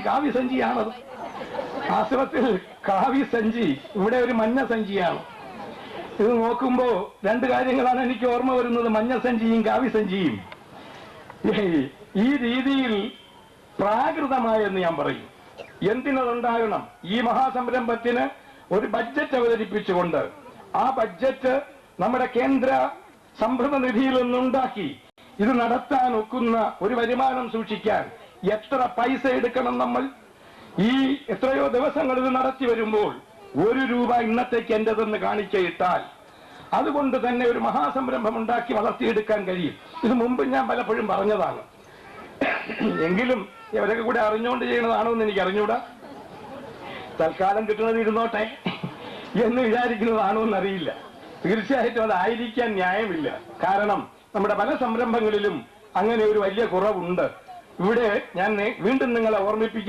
കാവ്യസഞ്ചിയാണത്. വാസ്തവത്തിൽ കാവ്യസഞ്ചി ഇവിടെ ഒരു മഞ്ഞ സഞ്ചിയാണ്. ഇത് നോക്കുമ്പോ രണ്ട് കാര്യങ്ങളാണ് എനിക്ക് ഓർമ്മ വരുന്നത്, മഞ്ഞസഞ്ചിയും കാവ്യസഞ്ചിയും. ഈ രീതിയിൽ പ്രാകൃതമായെന്ന് ഞാൻ പറയും. എന്തിനതുണ്ടാകണം? ഈ മഹാസംരംഭത്തിന് ഒരു ബഡ്ജറ്റ് അവതരിപ്പിച്ചുകൊണ്ട് ആ ബഡ്ജറ്റ് നമ്മുടെ കേന്ദ്ര സംഭരണ നിധിയിൽ നിന്നുണ്ടാക്കി ഇത് നടത്താൻ ഒക്കുന്ന ഒരു വരുമാനം സൂക്ഷിക്കാൻ എത്ര പൈസ എടുക്കണം നമ്മൾ? ഈ എത്രയോ ദിവസങ്ങൾ ഇത് നടത്തി വരുമ്പോൾ ₹1 ഇന്നത്തേക്ക് എന്റേതെന്ന് കാണിക്കയിട്ടാൽ അതുകൊണ്ട് തന്നെ ഒരു മഹാസംരംഭം ഉണ്ടാക്കി വളർത്തിയെടുക്കാൻ കഴിയും. ഇത് മുമ്പ് ഞാൻ പലപ്പോഴും പറഞ്ഞതാണ്. എങ്കിലും ഇവരൊക്കെ കൂടെ അറിഞ്ഞുകൊണ്ട് ചെയ്യണതാണോ എന്ന് എനിക്ക് അറിഞ്ഞൂടാ. തൽക്കാലം കിട്ടുന്നത് ഇരുന്നോട്ടെ എന്ന് വിചാരിക്കുന്നതാണോ എന്നറിയില്ല. തീർച്ചയായിട്ടും അതായിരിക്കാൻ ന്യായമില്ല. കാരണം നമ്മുടെ പല സംരംഭങ്ങളിലും അങ്ങനെ ഒരു വലിയ കുറവുണ്ട്. ഇവിടെ ഞാൻ വീണ്ടും നിങ്ങളെ ഓർമ്മിപ്പിക്കും.